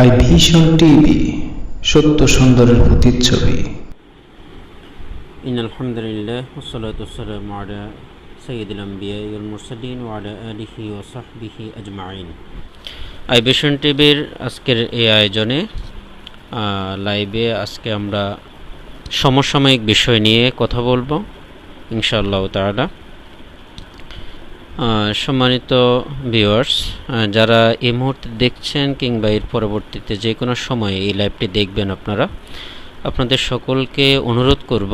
I vision TV, সত্য সুন্দরের প্রতিচ্ছবি। ইন্নাল হামদুলিল্লাহ ওয়াসসালাতু ওয়াসসালামু আলা সাইয়্যিদিল আমবিয়া ওয়াল মুরসালিন ওয়া আলা আলিহি ওয়া সাহবিহি আজমাইন। আই ভিশন টিভির আজকের এই আয়োজনে লাইভে আজকে আমরা সমসাময়িক বিষয় নিয়ে কথা বলবো ইনশাআল্লাহ তাআলা। সম্মানিত ভিউয়ার্স, যারা এই মুহূর্তে দেখছেন কিংবা এর পরবর্তীতে যে কোনো সময়ে এই লাইভটি দেখবেন, আপনাদের সকলকে অনুরোধ করব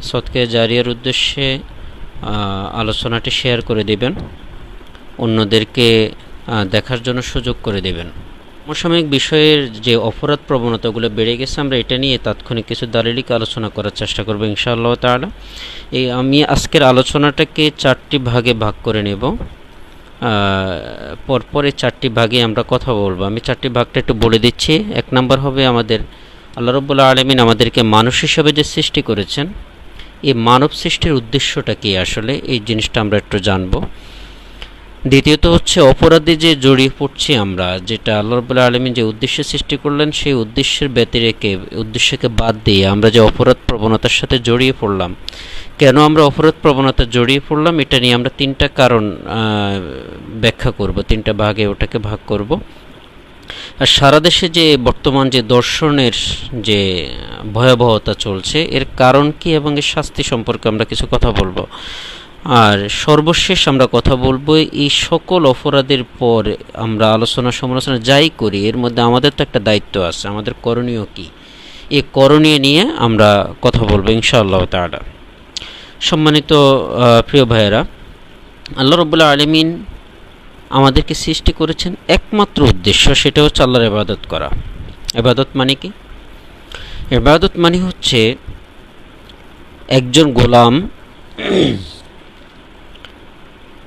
সদকা জারিয়ার উদ্দেশ্যে আলোচনাটি শেয়ার করে দেবেন, অন্যদেরকে দেখার জন্য সুযোগ করে দেবেন। সমসাময়িক বিষয়ের যে অপরাধ প্রবণতাগুলো বেড়ে গেছে, আমরা এটা নিয়ে তাৎক্ষণিক কিছু দালিলিক আলোচনা করার চেষ্টা করব ইনশাআল্লাহ তাআলা। আমি আজকের আলোচনাটাকে 4টি ভাগে ভাগ করে নেব, পরপর এই 4টি ভাগে আমরা কথা বলবো। আমি 4টি ভাগটা একটু বলে দিচ্ছি। 1 নম্বর হবে আমাদের আল্লাহ রাব্বুল আলামিন আমাদেরকে মানুষ হিসেবে যে সৃষ্টি করেছেন, এই মানব সৃষ্টির উদ্দেশ্যটা কি আসলে, এই জিনিসটা আমরা একটু জানবো। দ্বিতীয়ত হচ্ছে অপরাধে যে জড়িয়ে পড়ছি আমরা, যেটা আল্লাহ রাব্বুল আলামিন যে উদ্দেশ্যে সৃষ্টি করলেন সেই উদ্দেশ্যের ব্যতিরেকে উদ্দেশ্যকে বাদ দিয়ে আমরা যে অপরাধ প্রবণতার সাথে জড়িয়ে পড়লাম, কেন আমরা অপরাধ প্রবণতা জড়িয়ে পড়লাম, এটা নিয়ে আমরা 3টা কারণ ব্যাখ্যা করব, 3টা ভাগে ওটাকে ভাগ করব। আর সারা দেশে যে বর্তমান যে দর্শনের যে ভয়াবহতা চলছে, এর কারণ কি এবং এর শাস্তি সম্পর্কে আমরা কিছু কথা বলবো। আর সর্বশেষ আমরা কথা বলবো এই সকল অপরাধের পর আমরা আলোচনা সমালোচনা যাই করি, এর মধ্যে আমাদের তো একটা দায়িত্ব আছে, আমাদের করণীয় কি, এই করণীয় নিয়ে আমরা কথা বলবো ইনশাআল্লাহ তাআলা। সম্মানিত প্রিয় ভাইয়েরা, আল্লাহ রাব্বুল আলামিন আমাদেরকে সৃষ্টি করেছেন একমাত্র উদ্দেশ্য, সেটা হচ্ছে আল্লাহর ইবাদত করা। ইবাদত মানে কি? ইবাদত মানে হচ্ছে একজন গোলাম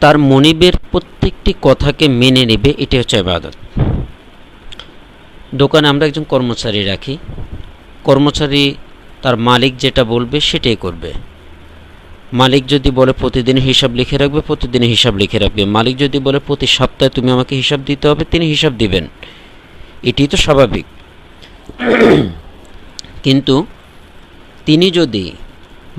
তার মনিবের প্রত্যেকটি কথাকে মেনে নেবে, এটাই হচ্ছে ইবাদত। দোকানে আমরা একজন কর্মচারী রাখি, কর্মচারী তার মালিক যেটা বলবে সেটাই করবে। মালিক যদি বলে প্রতিদিন হিসাব লিখে রাখবে, প্রতিদিন হিসাব লিখে রাখবে। মালিক যদি বলে প্রতি সপ্তাহে তুমি আমাকে হিসাব দিতে হবে, তিনি হিসাব দিবেন। এটি তো স্বাভাবিক। কিন্তু তিনি যদি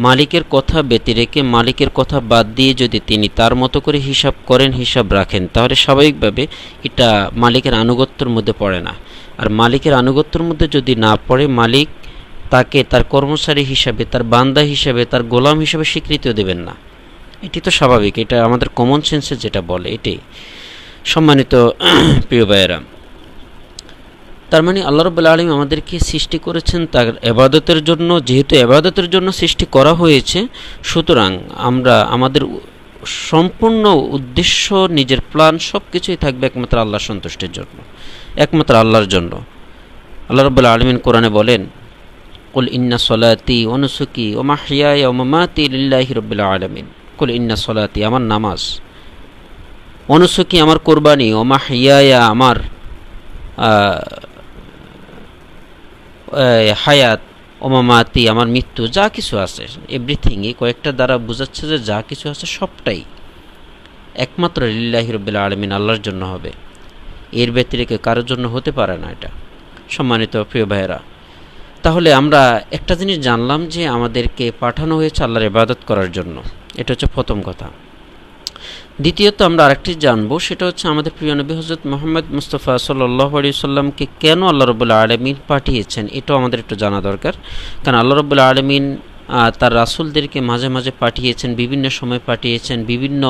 মালিকের কথা ব্যতিরেকে, মালিকের কথা বাদ দিয়ে যদি তিনি তার মতো করে হিসাব করেন, হিসাব রাখেন, তাহলে স্বাভাবিকভাবে এটা মালিকের আনুগত্যের মধ্যে পড়ে না। আর মালিকের আনুগত্যের মধ্যে যদি না পড়ে, মালিক তাকে তার কর্মচারী হিসাবে, তার বান্দা হিসাবে, তার গোলাম হিসাবে স্বীকৃতিও দেবেন না। এটি তো স্বাভাবিক, এটা আমাদের কমন সেন্সে যেটা বলে এটাই। সম্মানিত প্রিয় ভাইয়েরা, তার মানে আল্লাহ রাব্বুল আলামিন আমাদেরকে সৃষ্টি করেছেন তার ইবাদতের জন্য। যেহেতু ইবাদতের জন্য সৃষ্টি করা হয়েছে, সুতরাং আমরা আমাদের সম্পূর্ণ উদ্দেশ্য, নিজের প্ল্যান সব কিছুই থাকবে একমাত্র আল্লাহর সন্তুষ্টির জন্য, একমাত্র আল্লাহর জন্য। আল্লাহ রাব্বুল আলামিন কোরআনে বলেন, কুল ইন্না সলাতি ওয়া নুসুকি ওয়া মাহইয়ায়া ওয়া মামাতি লিল্লাহি রাব্বিল আলামিন। কুল ইন্না সলাতি আমার নামাজ, ওয়া নুসুকি আমার কুরবানি, ওয়া মাহইয়ায়া আমার হায়াত, ওয়া মামাতি আমার মৃত্যু, যা কিছু আছে এভরিথিং, এই কয়েকটা দ্বারা বোঝাচ্ছে যে যা কিছু আছে সবটাই একমাত্র লিল্লাহি রাব্বিল আলামিন, আল্লাহর জন্য হবে। এর ব্যতিরেকে কারোর জন্য হতে পারে না এটা। সম্মানিত প্রিয় ভাইয়েরা, তাহলে আমরা একটা জিনিস জানলাম যে আমাদেরকে পাঠানো হয়েছে আল্লাহর ইবাদত করার জন্য, এটা হচ্ছে প্রথম কথা। দ্বিতীয়ত আমরা আরেকটি জানবো, সেটা হচ্ছে আমাদের প্রিয় নবী হযরত মুহাম্মদ মুস্তাফা সাল্লাল্লাহু আলাইহি সাল্লামকে কেন আল্লাহ রাব্বুল আলামিন পাঠিয়েছেন, এটাও আমাদের একটু জানা দরকার। কারণ আল্লাহ রাব্বুল আলামিন তার রাসূলদেরকে মাঝে মাঝে পাঠিয়েছেন, বিভিন্ন সময় পাঠিয়েছেন, বিভিন্ন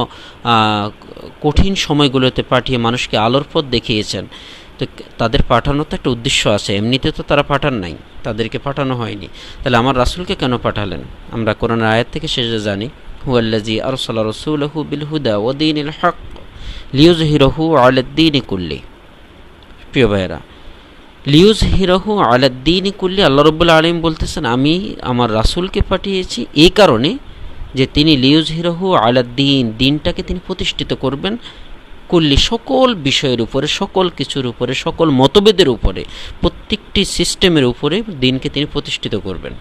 কঠিন সময়গুলোতে পাঠিয়ে মানুষকে আলোর পথ দেখিয়েছেন। তো তাদের পাঠানোর তো একটা উদ্দেশ্য আছে, এমনিতে তো তারা পাঠান নাই, তাদেরকে পাঠানো হয়নি। তাহলে আমার রাসূলকে কেন পাঠালেন? আমরা কোরআনের আয়াত থেকে সেটা জানি, হুয়াল্লাযী আরসালা রাসূলাহু বিল হুদা ওয়া দীনিল হক লিইয়ুযহিরাহু আলাদ দীনি কুল্লি। প্রিয় ভাইয়েরা, লিইয়ুযহিরাহু আলাদ দীনি কুল্লি, আল্লাহ রাব্বুল আলামিন বলতেছেন আমি আমার রাসূলকে পাঠিয়েছি এই কারণে যে তিনি লিইয়ুযহিরাহু আলাদ দীন, দিনটাকে তিনি প্রতিষ্ঠিত করবেন, কুল্লি সকল বিষয়ের উপরে, সকল কিছুর উপরে, সকল মতভেদের উপরে, প্রত্যেকটি সিস্টেমের উপরে দিনকে তিনি প্রতিষ্ঠিত করবেন।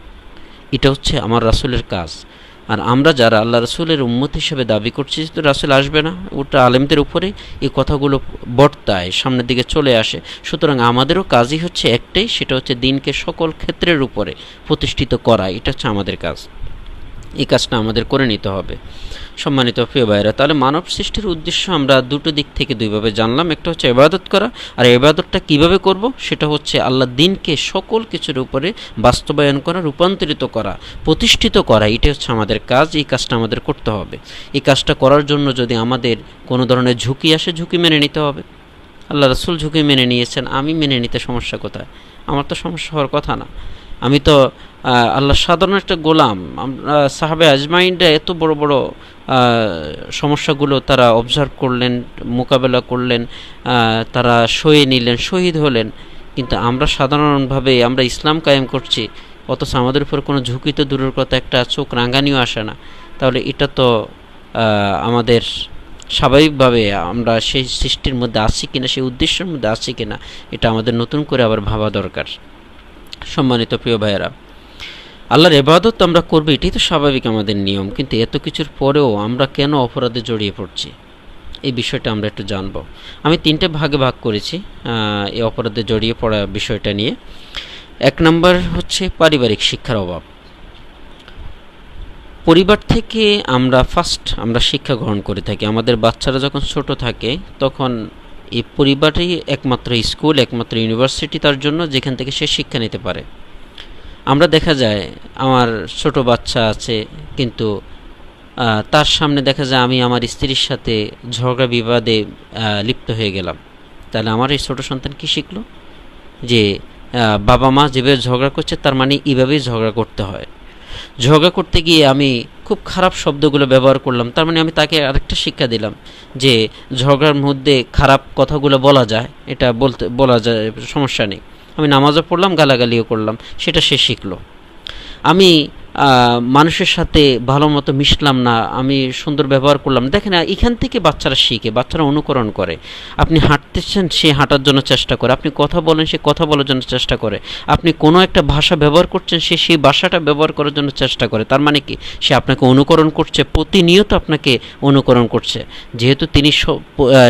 এটা হচ্ছে আমার রাসূলের কাজ। আর আমরা যারা আল্লাহ রসুলের উম্মত হিসেবে দাবি করছি তো রাসূল আসবে না, ওটা আলেমদের উপরে এই কথাগুলো বর্তায়, সামনের দিকে চলে আসে। সুতরাং আমাদেরও কাজই হচ্ছে একটাই, সেটা হচ্ছে দিনকে সকল ক্ষেত্রের উপরে প্রতিষ্ঠিত করা। এটা হচ্ছে আমাদের কাজ, এই কাজটা আমাদের করে নিতে হবে। সম্মানিত প্রিয় ভাইরা, তাহলে মানব সৃষ্টির উদ্দেশ্য আমরা দুটো দিক থেকে দুইভাবে জানলাম। একটা হচ্ছে ইবাদত করা, আর ইবাদতটা কিভাবে করব সেটা হচ্ছে আল্লাহ দিনকে সকল কিছুর উপরে বাস্তবায়ন করা, রূপান্তরিত করা, প্রতিষ্ঠিত করা। এটা হচ্ছে আমাদের কাজ, এই কাজটা আমাদের করতে হবে। এই কাজটা করার জন্য যদি আমাদের কোনো ধরনের ঝুঁকি আসে, ঝুঁকি মেনে নিতে হবে। আল্লাহ রাসূল ঝুঁকি মেনে নিয়েছেন, আমি মেনে নিতে সমস্যা কোথায়? আমার তো সমস্যা হওয়ার কথা না। আমি তো আল্লাহ সাধারণ একটা গোলাম। আমরা সাহাবে আজমাইনরা এত বড় বড় সমস্যাগুলো তারা অবজার্ভ করলেন, মোকাবেলা করলেন, তারা সয়ে নিলেন, শহীদ হলেন। কিন্তু আমরা সাধারণভাবে আমরা ইসলাম কায়েম করছি, অথচ আমাদের উপর কোনো ঝুঁকি তো দূরের কথা, একটা চোখ রাঙানিও আসে না। তাহলে এটা তো আমাদের স্বাভাবিকভাবে আমরা সেই সৃষ্টির মধ্যে আছি কিনা, সেই উদ্দেশ্যের মধ্যে আছি কিনা, এটা আমাদের নতুন করে আবার ভাবা দরকার। সম্মানিত প্রিয় ভাইয়েরা, আল্লাহর ইবাদত আমরা করবো, এটাই তো স্বাভাবিক আমাদের নিয়ম। কিন্তু এত কিছুর পরেও আমরা কেন অপরাধে জড়িয়ে পড়ছি, এই বিষয়টা আমরা একটু জানব। আমি 3টে ভাগে ভাগ করেছি এই অপরাধে জড়িয়ে পড়া বিষয়টা নিয়ে। 1 নম্বর হচ্ছে পারিবারিক শিক্ষার অভাব। পরিবার থেকে আমরা শিক্ষা গ্রহণ করে থাকি। আমাদের বাচ্চারা যখন ছোট থাকে তখন এই পরিবারই একমাত্র স্কুল, একমাত্র ইউনিভার্সিটি তার জন্য, যেখান থেকে সে শিক্ষা নিতে পারে। আমরা দেখা যায় আমার ছোট বাচ্চা আছে, কিন্তু তার সামনে দেখা যায় আমি আমার স্ত্রীর সাথে ঝগড়া বিবাদে লিপ্ত হয়ে গেলাম। তাহলে আমার এই ছোট সন্তান কি শিখলো? যে বাবা মা যেভাবে ঝগড়া করছে তার মানে এইভাবেই ঝগড়া করতে হয়। ঝগড়া করতে গিয়ে আমি খুব খারাপ শব্দগুলো ব্যবহার করলাম, তার মানে আমি তাকে আরেকটা শিক্ষা দিলাম যে ঝগড়ার মধ্যে খারাপ কথাগুলো বলা যায়, এটা বলা যায়, সমস্যা নেই। আমি নামাজও পড়লাম, গালাগালিও করলাম, সেটা সে শিখলো। আমি মানুষের সাথে ভালো মতো মিশলাম না, আমি সুন্দর ব্যবহার করলাম। দেখেন, এখান থেকে বাচ্চারা শিখে, বাচ্চারা অনুকরণ করে। আপনি হাঁটতেছেন, সে হাঁটার জন্য চেষ্টা করে। আপনি কথা বলেন, সে কথা বলার জন্য চেষ্টা করে। আপনি কোনো একটা ভাষা ব্যবহার করছেন, সে সেই ভাষাটা ব্যবহার করার জন্য চেষ্টা করে। তার মানে কি? সে আপনাকে অনুকরণ করছে, প্রতিনিয়ত আপনাকে অনুকরণ করছে। যেহেতু তিনি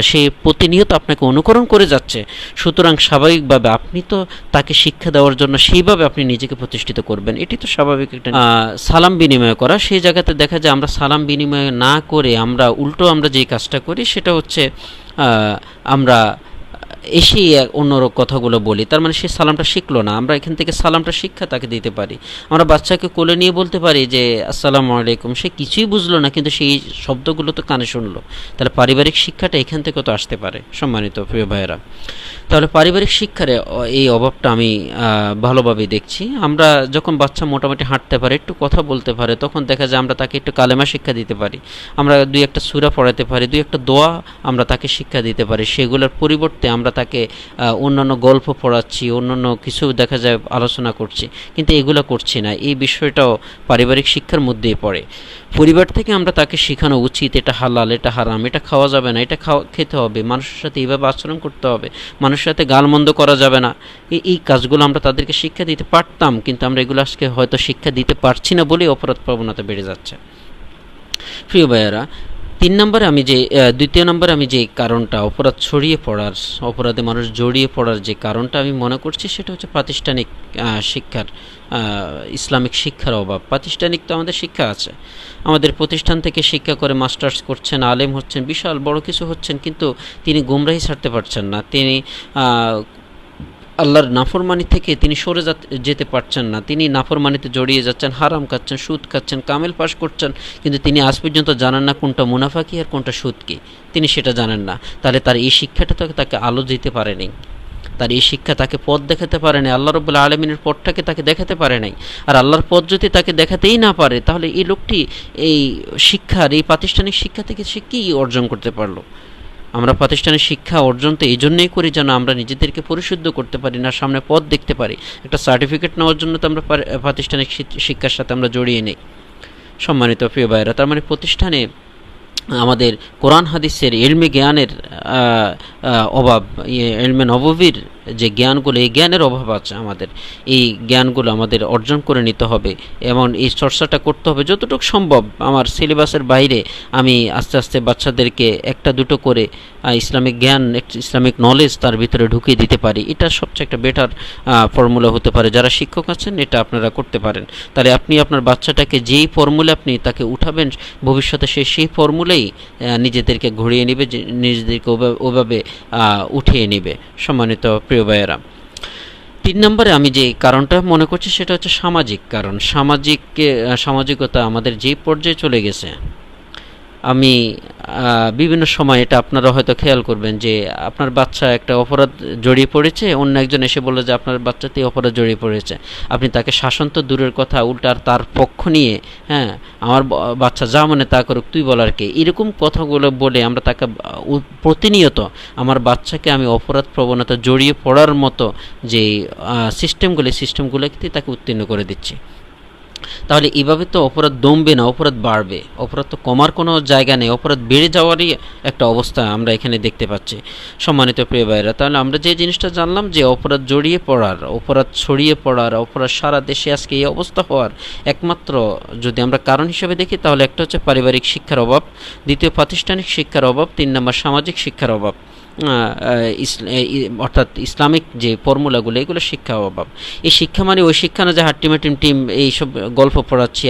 সে প্রতিনিয়ত আপনাকে অনুকরণ করে যাচ্ছে, সুতরাং স্বাভাবিকভাবে আপনি তো তাকে শিক্ষা দেওয়ার জন্য সেইভাবে আপনি নিজেকে প্রতিষ্ঠিত করবেন। এটি তো স্বাভাবিক একটা। সালাম বিনিময় করা, সেই জায়গাতে দেখা যায় আমরা সালাম বিনিময় না করে আমরা যে কাজটা করি সেটা হচ্ছে আমরা এসেই অন্য কথাগুলো বলি। তার মানে সে সালামটা শিখলো না। আমরা এখান থেকে সালামটা শিক্ষা তাকে দিতে পারি। আমরা বাচ্চাকে কোলে নিয়ে বলতে পারি যে আসসালামু আলাইকুম, সে কিছুই বুঝলো না, কিন্তু সেই শব্দগুলো তো কানে শুনলো। তাহলে পারিবারিক শিক্ষাটা এখান থেকে তো আসতে পারে। সম্মানিত প্রিয় ভাইয়েরা, তাহলে পারিবারিক শিক্ষার এই অভাবটা আমি ভালোভাবে দেখছি। আমরা যখন বাচ্চা মোটামুটি হাঁটতে পারে, একটু কথা বলতে পারে, তখন দেখা যায় আমরা তাকে একটু কালেমা শিক্ষা দিতে পারি। আমরা 2-1টা সূরা পড়াতে পারি, 2-1টা দোয়া আমরা তাকে শিক্ষা দিতে পারি। সেগুলোর পরিবর্তে আমরা তাকে অন্যান্য গল্প পড়াচ্ছি, অন্যান্য কিছু দেখা যায় আলোচনা করছি, কিন্তু এগুলো করছি না। এই বিষয়টাও পারিবারিক শিক্ষার মধ্যেই পড়ে। পরিবার থেকে আমরা তাকে শেখানো উচিত এটা হালাল, এটা হারাম, এটা খাওয়া যাবে না, এটা খেতে হবে, মানুষের সাথে এইভাবে আচরণ করতে হবে, মানুষের সাথে গালমন্দ করা যাবে না। এই কাজগুলো আমরা তাদেরকে শিক্ষা দিতে পারতাম, কিন্তু আমরা এগুলো আজকে হয়তো শিক্ষা দিতে পারছি না বলেই অপরাধ প্রবণতা বেড়ে যাচ্ছে। প্রিয় ভাইয়েরা, 3 নম্বরে দ্বিতীয় নম্বরে আমি যে কারণটা অপরাধ ছড়িয়ে পড়ার, অপরাধে মানুষ জড়িয়ে পড়ার যে কারণটা আমি মনে করছি সেটা হচ্ছে প্রাতিষ্ঠানিক শিক্ষার, ইসলামিক শিক্ষার অভাব। প্রাতিষ্ঠানিক তো আমাদের শিক্ষা আছে, আমাদের প্রতিষ্ঠান থেকে শিক্ষা করে মাস্টার্স করছেন, আলেম হচ্ছেন, বিশাল বড় কিছু হচ্ছেন, কিন্তু তিনি গুমরাহি ছাড়তে পারছেন না। তিনি আল্লাহর নাফরমানি থেকে তিনি সরে যেতে পারছেন না। তিনি নাফরমানিতে জড়িয়ে যাচ্ছেন, হারাম খাচ্ছেন, সুদ খাচ্ছেন, কামেল পাশ করছেন, কিন্তু তিনি আজ পর্যন্ত জানেন না কোনটা মুনাফাকি আর কোনটা সুদ কি, তিনি সেটা জানেন না। তাহলে তার এই শিক্ষাটা তাকে আলো দিতে পারেনি, তার এই শিক্ষা তাকে পথ দেখাতে পারে নাই, আল্লাহ রাব্বুল আলামিনের পথটাকে তাকে দেখাতে পারে নাই। আর আল্লাহর পথ যদি তাকে দেখাতেই না পারে, তাহলে এই লোকটি এই শিক্ষার, এই প্রাতিষ্ঠানিক শিক্ষা থেকে সে কী অর্জন করতে পারলো? আমরা প্রাতিষ্ঠানিক শিক্ষা অর্জন তো এই জন্যই করি যেন আমরা নিজেদেরকে পরিশুদ্ধ করতে পারি, না সামনে পথ দেখতে পারি। একটা সার্টিফিকেট নেওয়ার জন্য তো আমরা প্রাতিষ্ঠানিক শিক্ষার সাথে আমরা জড়িয়ে নেই। সম্মানিত প্রিয় ভাইয়েরা, তার মানে প্রতিষ্ঠানে আমাদের কোরআন হাদিসের ইলমে জ্ঞানের অভাব, ইলমে নববীর যে জ্ঞানগুলো, এই জ্ঞানের অভাব আছে আমাদের, এই জ্ঞানগুলো আমাদের অর্জন করে নিতে হবে এবং এই চর্চাটা করতে হবে যতটুকু সম্ভব। আমার সিলেবাসের বাইরে আমি আস্তে আস্তে বাচ্চাদেরকে একটা দুটো করে ইসলামিক জ্ঞান, ইসলামিক নলেজ তার ভিতরে ঢুকিয়ে দিতে পারি, এটা সবচেয়ে একটা বেটার ফর্মুলা হতে পারে। যারা শিক্ষক আছেন এটা আপনারা করতে পারেন। তাহলে আপনি আপনার বাচ্চাটাকে যেই ফর্মুলা আপনি তাকে উঠাবেন, ভবিষ্যতে সে সেই ফর্মুলাই নিজেদেরকে ঘুরিয়ে নেবে, নিজেদেরকে ওভাবে উঠিয়ে নেবে। সম্মানিত প্রিয় ভাইয়েরা, 3 নম্বরে আমি যে কারণটা মনে করছি সেটা হচ্ছে সামাজিক কারণ। সামাজিকতা আমাদের যে পর্যায়ে চলে গেছে, আমি বিভিন্ন সময় এটা আপনারা হয়তো খেয়াল করবেন যে আপনার বাচ্চা একটা অপরাধ জড়িয়ে পড়েছে, অন্য একজন এসে বলল যে আপনার বাচ্চাতে অপরাধ জড়িয়ে পড়েছে, আপনি তাকে শাসন তো দূরের কথা, উল্টার তার পক্ষ নিয়ে, হ্যাঁ আমার বাচ্চা যা মনে তা করুক, তুই বলার কে, এরকম কথাগুলো বলে আমরা তাকে প্রতিনিয়ত আমার বাচ্চাকে আমি অপরাধ প্রবণতা জড়িয়ে পড়ার মতো যে সিস্টেমগুলোকে তাকে উত্তীর্ণ করে দিচ্ছি। তাহলে এভাবে তো অপরাধ দমবে না, অপরাধ বাড়বে, অপরাধ তো কমার কোনো জায়গা নেই, অপরাধ বেড়ে যাওয়ারই একটা অবস্থা আমরা এখানে দেখতে পাচ্ছি। সম্মানিত প্রিয় ভাইরা, তাহলে আমরা যে জিনিসটা জানলাম যে অপরাধ জড়িয়ে পড়ার, অপরাধ ছড়িয়ে পড়ার, অপরাধ সারা দেশে আজকে এই অবস্থা হওয়ার একমাত্র যদি আমরা কারণ হিসেবে দেখি, তাহলে একটা হচ্ছে পারিবারিক শিক্ষার অভাব, দ্বিতীয় প্রাতিষ্ঠানিক শিক্ষার অভাব, 3 নম্বর সামাজিক শিক্ষার অভাব, অর্থাৎ ইসলামিক যে ফর্মুলাগুলো এগুলো শিক্ষা অভাব। এই শিক্ষা মানে ওই শিক্ষা না যে হাট্টিমাটিম টিম এইসব গল্প পড়াচ্ছি,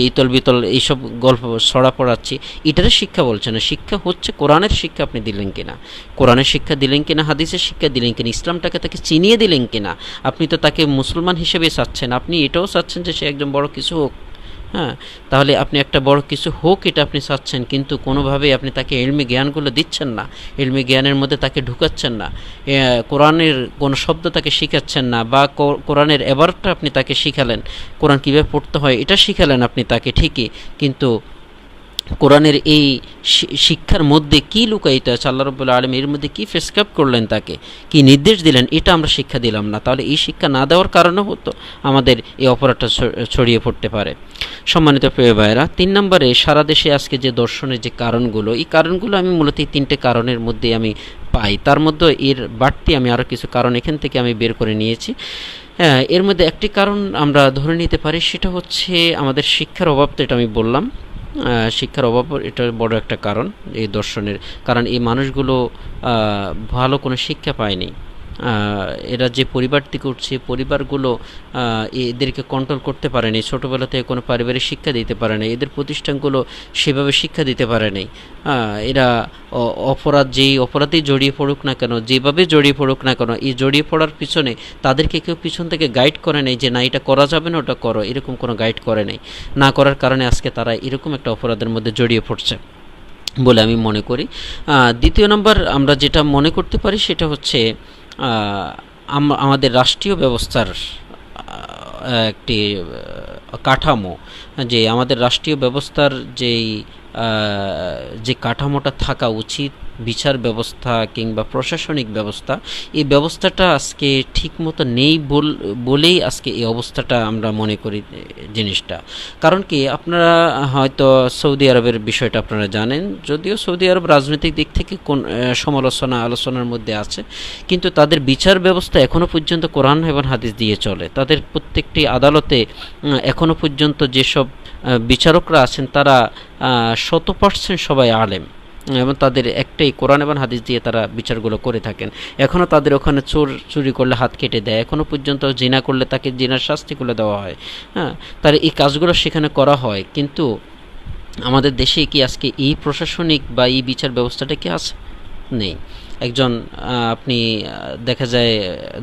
ইতল বিতল এইসব গল্প ছড়া পড়াচ্ছি, এটারে শিক্ষা বলছে না। শিক্ষা হচ্ছে কোরআনের শিক্ষা আপনি দিলেন কিনা, কোরআনের শিক্ষা দিলেন কিনা, হাদিসের শিক্ষা দিলেন কিনা, ইসলামটাকে তাকে চিনিয়ে দিলেন কিনা। আপনি তো তাকে মুসলমান হিসেবে চাচ্ছেন, আপনি এটাও চাচ্ছেন যে সে একজন বড় কিছু হোক, হ্যাঁ তাহলে আপনি একটা বড় কিছু হোক এটা আপনি চাচ্ছেন, কিন্তু কোনোভাবেই আপনি তাকে ইলমি জ্ঞানগুলো দিচ্ছেন না, ইলমি জ্ঞানের মধ্যে তাকে ঢুকাচ্ছেন না, কোরআনের কোনো শব্দ তাকে শিখাচ্ছেন না, বা কোরআনের এবারটা আপনি তাকে শিখালেন, কোরআন কীভাবে পড়তে হয় এটা শিখালেন আপনি তাকে ঠিকই, কিন্তু কোরআনের এই শিক্ষার মধ্যে কী লুকায়িত আছে, আল্লাহ রাব্বুল আলামিন এর মধ্যে কী প্রেসক্রাইব করলেন, তাকে কি নির্দেশ দিলেন, এটা আমরা শিক্ষা দিলাম না। তাহলে এই শিক্ষা না দেওয়ার কারণে হতো আমাদের এই অপরাধটা ছড়িয়ে পড়তে পারে। সম্মানিত প্রিয় ভাইয়েরা, 3 নম্বরে সারা দেশে আজকে যে দর্শনের যে কারণগুলো, এই কারণগুলো আমি মূলত এই 3টে কারণের মধ্যে আমি পাই। তার মধ্যে এর বাড়তি আমি আরও কিছু কারণ এখান থেকে আমি বের করে নিয়েছি। এর মধ্যে একটি কারণ আমরা ধরে নিতে পারি, সেটা হচ্ছে আমাদের শিক্ষার অভাব। তো এটা আমি বললাম, শিক্ষার অভাব এটা বড় একটা কারণ এই দর্শনের, কারণ এই মানুষগুলো ভালো কোনো শিক্ষা পায়নি। এরা যে পরিবার থেকে উঠছে, পরিবারগুলো এদেরকে কন্ট্রোল করতে পারেনি, ছোটোবেলা থেকে কোনো পারিবারিক শিক্ষা দিতে পারে নাই, এদের প্রতিষ্ঠানগুলো সেভাবে শিক্ষা দিতে পারে নাই। এরা যেই অপরাধেই জড়িয়ে পড়ুক না কেন, যেভাবে জড়িয়ে পড়ুক না কেন, এই জড়িয়ে পড়ার পিছনে তাদেরকে কেউ পিছন থেকে গাইড করে নেই যে না এটা করা যাবে না, ওটা করো, এরকম কোনো গাইড করে নেই। না করার কারণে আজকে তারা এরকম একটা অপরাধের মধ্যে জড়িয়ে পড়ছে বলে আমি মনে করি। দ্বিতীয় নম্বর আমরা যেটা মনে করতে পারি সেটা হচ্ছে আমাদের রাষ্ট্রীয় ব্যবস্থার একটি কাঠামো, যে আমাদের রাষ্ট্রীয় ব্যবস্থার যে কাঠামোটা থাকা উচিত, বিচার ব্যবস্থা কিংবা প্রশাসনিক ব্যবস্থা, এই ব্যবস্থাটা আজকে ঠিকমতো নেই বলেই আজকে এই অবস্থাটা আমরা মনে করি জিনিসটা। কারণ কি, আপনারা হয়তো সৌদি আরবের বিষয়টা আপনারা জানেন, যদিও সৌদি আরব রাজনৈতিক দিক থেকে কোন আলোচনার মধ্যে আছে, কিন্তু তাদের বিচার ব্যবস্থা এখনও পর্যন্ত কোরআন এবং হাদিস দিয়ে চলে। তাদের প্রত্যেকটি আদালতে এখনও পর্যন্ত যেসব বিচারকরা আছেন তারা 100% সবাই আলেম, এবং তাদের একটাই কোরআন এবং হাদিস দিয়ে তারা বিচারগুলো করে থাকেন। এখনও তাদের ওখানে চুরি করলে হাত কেটে দেয়, এখনও পর্যন্ত জিনা করলে তাকে জিনার শাস্তি করে দেওয়া হয়। হ্যাঁ, তার এই কাজগুলো সেখানে করা হয়, কিন্তু আমাদের দেশে কি আজকে এই প্রশাসনিক বা এই বিচার ব্যবস্থাটা কি আছে? নেই। একজন আপনি দেখা যায়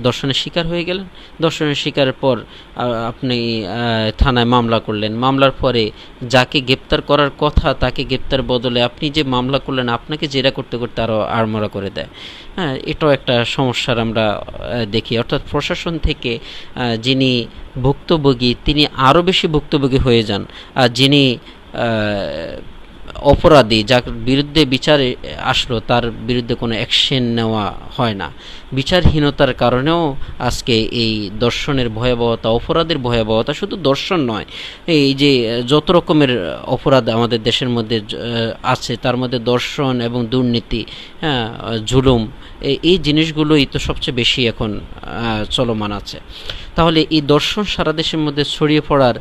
দর্শনের শিকার হয়ে গেলেন, দর্শনের শিকারের পর আপনি থানায় মামলা করলেন, মামলার পরে যাকে গ্রেপ্তার করার কথা তাকে গ্রেপ্তার বদলে আপনি যে মামলা করলেন আপনাকে জেরা করতে করতে আরও আড়মোড়া করে দেয়। হ্যাঁ, এটাও একটা সমস্যার আমরা দেখি। অর্থাৎ প্রশাসন থেকে যিনি ভুক্তভোগী তিনি আরও বেশি ভুক্তভোগী হয়ে যান, আর যিনি অপরাধী যার বিরুদ্ধে বিচারে আসলো তার বিরুদ্ধে কোনো অ্যাকশন নেওয়া হয় না। বিচারহীনতার কারণেও আজকে এই দর্শনের ভয়াবহতা, অপরাধের ভয়াবহতা, শুধু দর্শন নয়, এই যে যত রকমের অপরাধ আমাদের দেশের মধ্যে আছে তার মধ্যে দর্শন এবং দুর্নীতি, হ্যাঁ, জুলুম, এই জিনিসগুলোই তো সবচেয়ে বেশি এখন চলমান আছে। তাহলে এই দর্শন সারা দেশের মধ্যে ছড়িয়ে পড়ার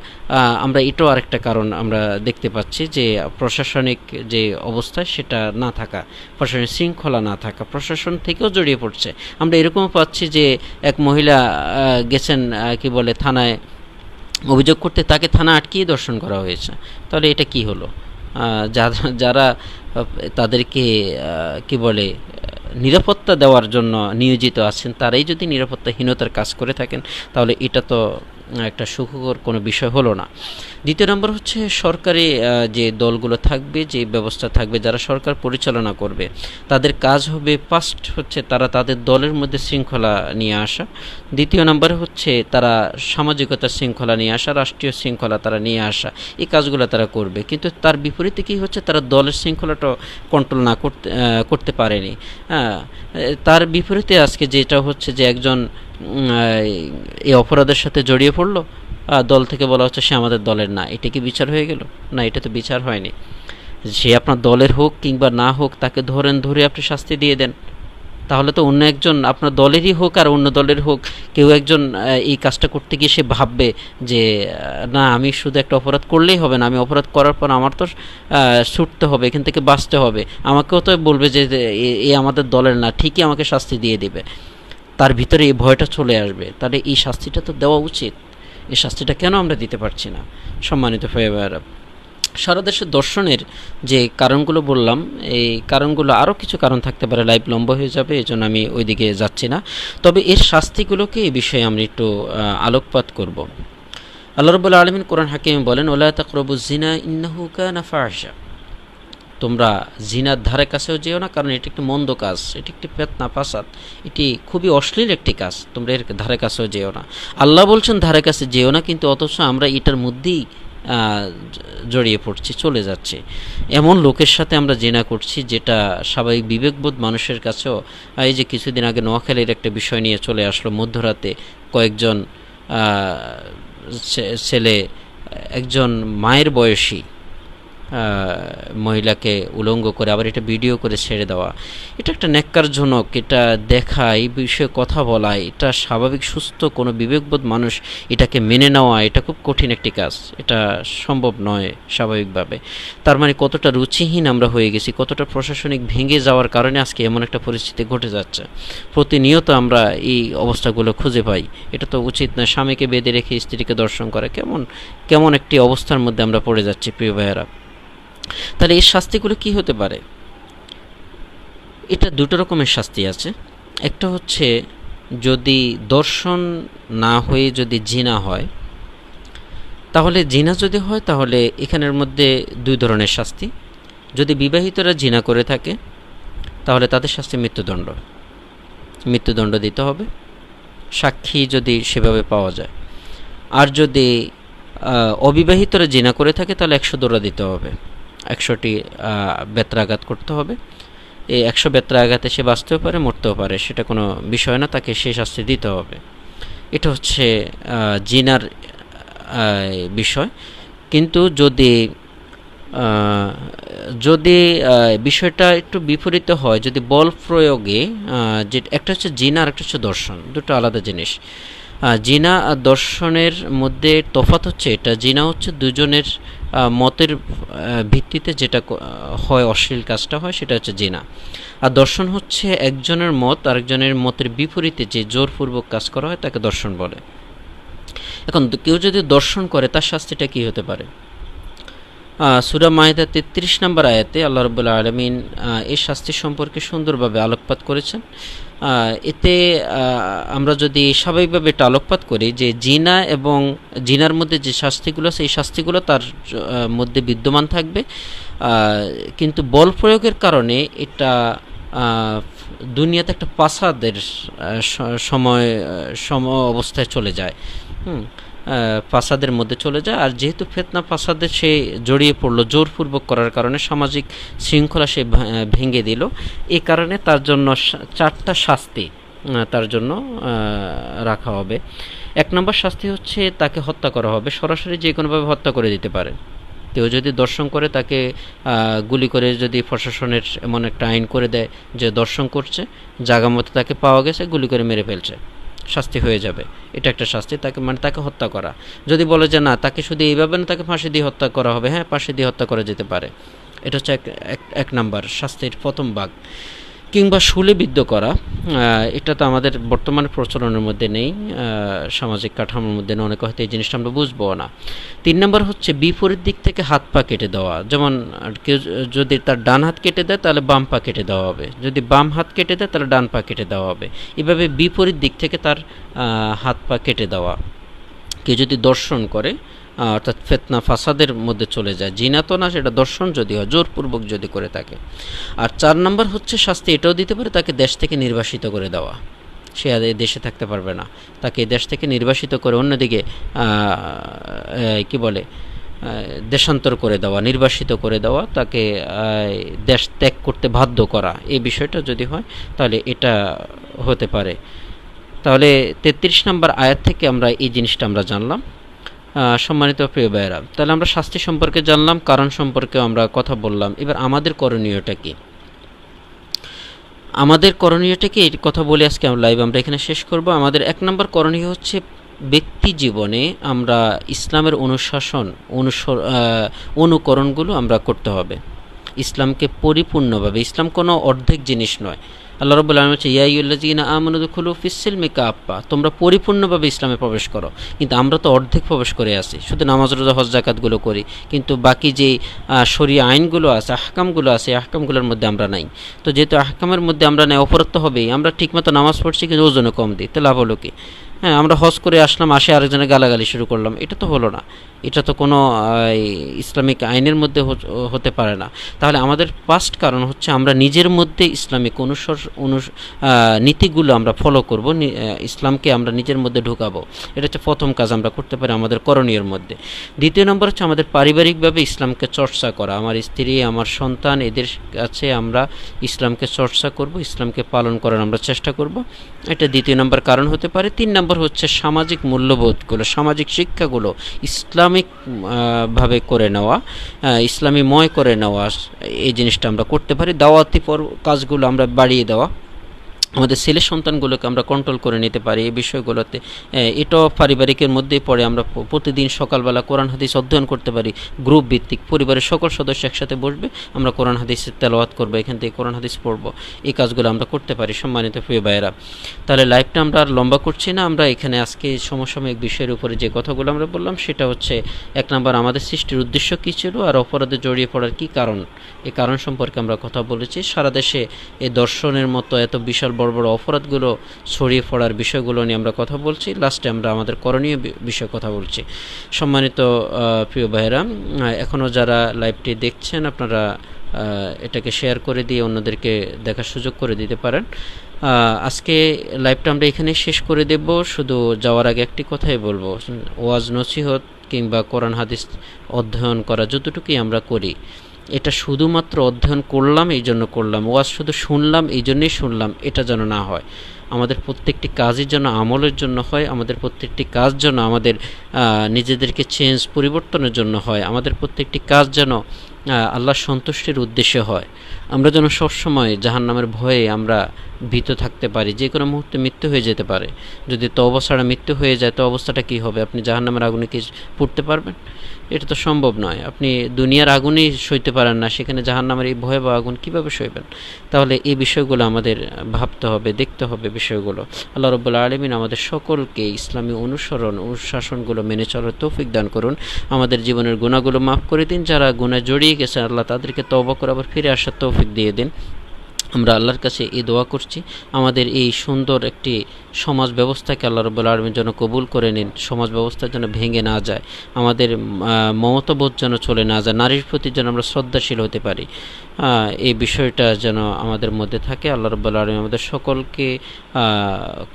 আমরা এটাও আরেকটা কারণ আমরা দেখতে পাচ্ছি, যে প্রশাসনিক যে অবস্থা সেটা না থাকা, প্রশাসনিক শৃঙ্খলা না থাকা, প্রশাসন থেকেও জড়িয়ে পড়ছে। আমরা এরকমও পাচ্ছি যে এক মহিলা গেছেন কি বলে থানায় অভিযোগ করতে, তাকে থানা আটকিয়ে দর্শন করা হয়েছে। তাহলে এটা কি হলো? যারা তাদেরকে কি বলে নিরাপত্তা দেওয়ার জন্য নিয়োজিত আছেন তারাই যদি নিরাপত্তাহীনতার কাজ করে থাকেন, তাহলে এটা তো একটা সুখকর কোনো বিষয় হলো না। দ্বিতীয় নম্বর হচ্ছে সরকারি যে দলগুলো থাকবে, যে ব্যবস্থা থাকবে, যারা সরকার পরিচালনা করবে, তাদের কাজ হবে ফার্স্ট হচ্ছে তারা তাদের দলের মধ্যে শৃঙ্খলা নিয়ে আসা, দ্বিতীয় নম্বরে হচ্ছে তারা সামাজিকতার শৃঙ্খলা নিয়ে আসা, রাষ্ট্রীয় শৃঙ্খলা তারা নিয়ে আসা, এই কাজগুলো তারা করবে। কিন্তু তার বিপরীতে কী হচ্ছে, তারা দলের শৃঙ্খলাটা কন্ট্রোল না করতে পারেনি। তার বিপরীতে আজকে যেটা হচ্ছে যে একজন এই অপরাধের সাথে জড়িয়ে পড়লো, দল থেকে বলা হচ্ছে সে আমাদের দলের না। এটা কি বিচার হয়ে গেল? না, এটা তো বিচার হয়নি। সে আপনার দলের হোক কিংবা না হোক, তাকে ধরে আপনি শাস্তি দিয়ে দেন, তাহলে তো অন্য একজন আপনার দলেরই হোক আর অন্য দলের হোক, কেউ একজন এই কাজটা করতে গিয়ে সে ভাববে যে না, আমি শুধু একটা অপরাধ করলেই হবে না, আমি অপরাধ করার পর আমার তো ছুটতে হবে, এখান থেকে বাঁচতে হবে, আমাকেও তো বলবে যে এ আমাদের দলের না, ঠিকই আমাকে শাস্তি দিয়ে দিবে। তার ভিতরে এই ভয়টা চলে আসবে। তাহলে এই শাস্তিটা তো দেওয়া উচিত। এই শাস্তিটা কেন আমরা দিতে পারছি না? সম্মানিত ভাইয়েরা, সারা দেশের দর্শনের যে কারণগুলো বললাম, এই কারণগুলো আরও কিছু কারণ থাকতে পারে, লাইভ লম্বা হয়ে যাবে, এই জন্য আমি ওইদিকে যাচ্ছি না। তবে এর শাস্তিগুলোকে এই বিষয়ে আমরা একটু আলোকপাত করব। আল্লাহ রাব্বুল আলামিন কোরআন হাকিমে বলেন, ওয়ালা তাকরাবুজ জিনা ইন্নাহু কানা ফাহিশা, তোমরা জিনার ধারে কাছেও যেও না, কারণ এটি একটি মন্দ কাজ, এটি একটি ফিতনা ফাসাদ, এটি খুবই অশ্লীল একটি কাজ, তোমরা এর ধারে কাছেও যেও না। আল্লাহ বলছেন ধারে কাছে যেও না, কিন্তু অথচ আমরা এটার মধ্যেই জড়িয়ে পড়ছি, চলে যাচ্ছে। এমন লোকের সাথে আমরা জিনা করছি যেটা স্বাভাবিক বিবেকবোধ মানুষের কাছেও, এই যে কিছুদিন আগে নোয়াখালীর একটা বিষয় নিয়ে চলে আসলো, মধ্যরাতে কয়েকজন ছেলে একজন মায়ের বয়সী মহিলাকে উলঙ্গ করে আবার এটা ভিডিও করে ছেড়ে দেওয়া, এটা একটা ন্যাক্কারজনক। এটা দেখা, এই বিষয়ে কথা বলা, এটা স্বাভাবিক সুস্থ কোনো বিবেকবোধ মানুষ এটাকে মেনে নেওয়া, এটা খুব কঠিন একটি কাজ, এটা সম্ভব নয় স্বাভাবিকভাবে। তার মানে কতটা রুচিহীন আমরা হয়ে গেছি, কতটা প্রশাসনিক ভেঙে যাওয়ার কারণে আজকে এমন একটা পরিস্থিতি ঘটে যাচ্ছে। প্রতিনিয়ত আমরা এই অবস্থাগুলো খুঁজে পাই। এটা তো উচিত না। স্বামীকে বেঁধে রেখে স্ত্রীকে দর্শন করা, কেমন একটি অবস্থার মধ্যে আমরা পড়ে যাচ্ছি প্রিয় ভাইয়েরা। তাহলে এই শাস্তিগুলো কি হতে পারে? এটা দুটো রকমের শাস্তি আছে। একটা হচ্ছে যদি দর্শন না হয়ে যদি জিনা হয়, তাহলে জিনা যদি হয় তাহলে এখানের মধ্যে দুই ধরনের শাস্তি। যদি বিবাহিতরা জিনা করে থাকে তাহলে তাদের শাস্তি মৃত্যুদণ্ড দিতে হবে, সাক্ষী যদি সেভাবে পাওয়া যায়। আর যদি অবিবাহিতরা জিনা করে থাকে তাহলে 100 দৌড়া দিতে হবে, 100টি বেত্রাঘাত করতে হবে। এই 100 বেত্রাঘাতে সে বাঁচতেও পারে, মরতেও পারে, সেটা কোনো বিষয় না, তাকে সেই শাস্তি দিতে হবে। এটা হচ্ছে জিনার বিষয়। কিন্তু যদি বিষয়টা একটু বিপরীত হয়, যদি বল প্রয়োগে, যে একটা হচ্ছে জিনা আর একটা হচ্ছে দর্শন, দুটো আলাদা জিনিস। জিনা আর দর্শনের মধ্যে তফাৎ হচ্ছে এটা, জিনা হচ্ছে দুজনের মতের ভিত্তিতে যেটা হয়, অশ্লীল কাজটা হয়, সেটা হচ্ছে জিনা। আর দর্শন হচ্ছে একজনের মত আরেকজনের মতের বিপরীতে যে জোরপূর্বক কাজ করা হয় তাকে দর্শন বলে। এখন কেউ যদি দর্শন করে তার শাস্তিটা কী হতে পারে? সূরা মাইদা 33 নম্বর আয়াতে আল্লাহ রাব্বুল আলামিন এই শাস্তি সম্পর্কে সুন্দরভাবে আলোকপাত করেছেন। এতে আমরা যদি স্বাভাবিকভাবে এটা আলোকপাত করি যে জিনা এবং জিনার মধ্যে যে শাস্তিগুলো আছে, এই শাস্তিগুলো তার মধ্যে বিদ্যমান থাকবে, কিন্তু বল প্রয়োগের কারণে এটা দুনিয়াতে একটা ফাসাদের সম অবস্থায় চলে যায়। ফাসাদের মধ্যে চলে যায়। আর যেহেতু ফিতনা ফাসাদে সে জড়িয়ে পড়লো জোরপূর্বক করার কারণে, সামাজিক শৃঙ্খলা সে ভেঙে দিল, এই কারণে তার জন্য 4টা শাস্তি তার জন্য রাখা হবে। 1 নম্বর শাস্তি হচ্ছে তাকে হত্যা করা হবে, সরাসরি যে কোনোভাবে হত্যা করে দিতে পারে। কেউ যদি দর্শন করে তাকে গুলি করে, যদি প্রশাসনের এমন একটা আইন করে দেয় যে দর্শন করছে, জায়গা মতো তাকে পাওয়া গেছে, গুলি করে মেরে ফেলছে, শাস্তি হয়ে যাবে। এটা একটা শাস্তি, তাকে মানে তাকে হত্যা করা। যদি বলে যে না, তাকে শুধু এইভাবে না, তাকে ফাঁসি দিয়ে হত্যা করা হবে, হ্যাঁ ফাঁসি দিয়ে হত্যা করা যেতে পারে। এটা হচ্ছে এক নাম্বার শাস্তির প্রথম ভাগ। কিংবা শুলে বিদ্ধ করা, এটা তো আমাদের বর্তমানে প্রচলনের মধ্যে নেই, সামাজিক কাঠামোর মধ্যে নেই, অনেকে হয়তো এই জিনিসটা আমরা বুঝবো না। 3 নম্বর হচ্ছে বিপরীত দিক থেকে হাত পা কেটে দেওয়া। যেমন কেউ যদি তার ডান হাত কেটে দেয় তাহলে বাম পা কেটে দেওয়া হবে, যদি বাম হাত কেটে দেয় তাহলে ডান পা কেটে দেওয়া হবে। এভাবে বিপরীত দিক থেকে তার হাত পা কেটে দেওয়া। কেউ যদি দর্শন করে, অর্থাৎ ফিতনা ফাসাদের মধ্যে চলে যায়, জিনা তো না, সেটা দর্শন যদি হয়, জোরপূর্বক যদি করে থাকে। আর 4 নম্বর হচ্ছে শাস্তি এটাও দিতে পারে, তাকে দেশ থেকে নির্বাসিত করে দেওয়া। সে আর দেশে থাকতে পারবে না, তাকে দেশ থেকে নির্বাসিত করে অন্যদিকে কি বলে দেশান্তর করে দেওয়া, নির্বাসিত করে দেওয়া, তাকে দেশ ত্যাগ করতে বাধ্য করা। এই বিষয়টা যদি হয় তাহলে এটা হতে পারে। তাহলে 33 নম্বর আয়াত থেকে আমরা এই জিনিসটা আমরা জানলাম। সম্মানিত প্রিয় ভাইয়েরা, তাহলে আমরা শাস্তি সম্পর্কে জানলাম, কারণ সম্পর্কেও আমরা কথা বললাম। এবার আমাদের করণীয়টা কি? আমাদের করণীয়টা কি, এই কথা বলে আজকে লাইভ আমরা এখানে শেষ করব। আমাদের 1 নম্বর করণীয় হচ্ছে ব্যক্তি জীবনে আমরা ইসলামের অনুকরণগুলো আমরা করতে হবে। ইসলামকে পরিপূর্ণভাবে, ইসলাম কোনো অর্ধেক জিনিস নয়। আল্লাহ রাব্বুল আলামিন বলছে, ইয়া আইয়ুহাল্লাযীনা আমানু দুখুলু ফিস-সিলমি কাফা, তোমরা পরিপূর্ণভাবে ইসলামে প্রবেশ করো। কিন্তু আমরা তো অর্ধেক প্রবেশ করে আছি, শুধু নামাজ রোজা হজ যাকাতগুলো করি, কিন্তু বাকি যে শরীয়ত আইনগুলো আছে, আহকামগুলো আছে, আহকামগুলোর মধ্যে আমরা নাই। তো যেহেতু আহকামের মধ্যে আমরা নাই, অপরাধ তো হবেই। আমরা ঠিকমতো নামাজ পড়ছি কিন্তু ওজনে কম দিই, তো লাভ হলো কি? হ্যাঁ, আমরা হজ করে আসলাম, আসে আরেকজনের গালাগালি শুরু করলাম, এটা তো হলো না। এটা তো কোনো ইসলামিক আইনের মধ্যে হতে পারে না। তাহলে আমাদের ফার্স্ট কারণ হচ্ছে আমরা নিজের মধ্যে ইসলামিক নীতিগুলো আমরা ফলো করব, ইসলামকে আমরা নিজের মধ্যে ঢুকাবো। এটা হচ্ছে প্রথম কাজ আমরা করতে পারি আমাদের করণীয়ের মধ্যে। 2 নম্বর হচ্ছে আমাদের পারিবারিকভাবে ইসলামকে চর্চা করা। আমার স্ত্রী, আমার সন্তান, এদের কাছে আমরা ইসলামকে চর্চা করব, ইসলামকে পালন করার আমরা চেষ্টা করব। এটা 2 নম্বর কারণ হতে পারে। 3 নম্বর হচ্ছে সামাজিক মূল্যবোধগুলো, সামাজিক শিক্ষাগুলো ইসলামিক ভাবে করে নেওয়া, ইসলামীময় করে নেওয়া, এই জিনিসটা আমরা করতে পারি। দাওয়াতি কাজগুলো আমরা বাড়িয়ে দেওয়া, আমাদের ছেলে সন্তানগুলোকে আমরা কন্ট্রোল করে নিতে পারি এই বিষয়গুলোতে। এটাও পারিবারিকের মধ্যেই পড়ে। আমরা প্রতিদিন সকালবেলা কোরআন হাদিস অধ্যয়ন করতে পারি, গ্রুপ ভিত্তিক, পরিবারের সকল সদস্য একসাথে বসবে, আমরা কোরআন হাদিসের তেলাওয়াত করবো, এখান থেকে কোরআন হাদিস পড়বো, এই কাজগুলো আমরা করতে পারি। সম্মানিত প্রিয় ভাইয়েরা, তাহলে লাইভটা আমরা আর লম্বা করছি না। আমরা এখানে আজকে সমসাময়িক বিষয়ের উপরে যে কথাগুলো আমরা বললাম, সেটা হচ্ছে 1 নম্বর আমাদের সৃষ্টির উদ্দেশ্য কী ছিল, আর অপরাধে জড়িয়ে পড়ার কী কারণ, এই কারণ সম্পর্কে আমরা কথা বলেছি। সারা দেশে এই দর্শনের মতো এত বিশাল বড় বড় অপরাধগুলো ছড়িয়ে পড়ার বিষয়গুলো নিয়ে আমরা কথা বলছি। লাস্টে আমরা আমাদের করণীয় বিষয়ে কথা বলছি। সম্মানিত প্রিয় ভাইয়েরা, এখনও যারা লাইভটি দেখছেন, আপনারা এটাকে শেয়ার করে দিয়ে অন্যদেরকে দেখার সুযোগ করে দিতে পারেন। আজকে লাইভটা আমরা এখানে শেষ করে দেব। শুধু যাওয়ার আগে একটি কথাই বলবো, ওয়াজ নসিহত কিংবা কোরআন হাদিস অধ্যয়ন করা যতটুকুই আমরা করি, এটা শুধুমাত্র অধ্যয়ন করলাম এই জন্য করলাম, ওয়াজ শুধু শুনলাম এই জন্যই শুনলাম, এটা যেন না হয়। আমাদের প্রত্যেকটি কাজই যেন আমলের জন্য হয়, আমাদের প্রত্যেকটি কাজ যেন আমাদের নিজেদেরকে পরিবর্তনের জন্য হয়, আমাদের প্রত্যেকটি কাজ যেন আল্লাহর সন্তুষ্টির উদ্দেশ্যে হয়। আমরা যেন সবসময় জাহান্নামের ভয়ে আমরা ভীত থাকতে পারি। যে কোনো মুহূর্তে মৃত্যু হয়ে যেতে পারে। যদি তওবা ছাড়া মৃত্যু হয়ে যায়, তো অবস্থাটা কী হবে? আপনি জাহান্নামের আগুনে কি পড়তে পারবেন? এটা তো সম্ভব নয়। আপনি দুনিয়ার আগুনই সইতে পারেন না, সেখানে জাহান্নামের এই ভয়াবহ আগুন কীভাবে সইবেন? তাহলে এই বিষয়গুলো আমাদের ভাবতে হবে, দেখতে হবে বিষয়গুলো। আল্লাহ রাব্বুল আলামিন আমাদের সকলকে ইসলামী অনুশাসনগুলো মেনে চলার তৌফিক দান করুন। আমাদের জীবনের গুনাহগুলো মাফ করে দিন। যারা গুনাহ জড়িয়ে গেছে, আল্লাহ তাদেরকে তওবা করে আবার ফিরে আসার তৌফিক দিয়ে দিন। আমরা আল্লাহর কাছে এই দোয়া করছি, আমাদের এই সুন্দর একটি সমাজ ব্যবস্থাকে আল্লাহ রাব্বুল আলামিন যেন কবুল করে নিন, সমাজ ব্যবস্থা যেন ভেঙে না যায়, আমাদের মমতাবোধ যেন চলে না যায়, নারীর প্রতি যেন আমরা শ্রদ্ধাশীল হতে পারি, এই বিষয়টা যেন আমাদের মধ্যে থাকে। আল্লাহ রাব্বুল আলামিন আমাদের সকলকে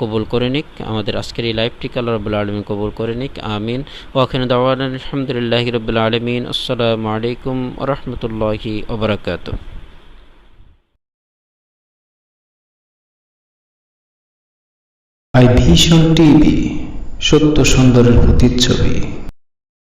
কবুল করে নিক, আমাদের আজকের এই লাইভটিকে আল্লাহ রাব্বুল আলামিন কবুল করে নিক, আমিন। ওয়া আখিরু দাওয়ানা আলহামদুলিল্লাহি রাব্বিল আলামিন। আসসালামু আলাইকুম ওয়া রাহমাতুল্লাহি ওয়া বারাকাতুহু। আই ভিশন টিভি, সত্য সুন্দরের প্রতিচ্ছবি।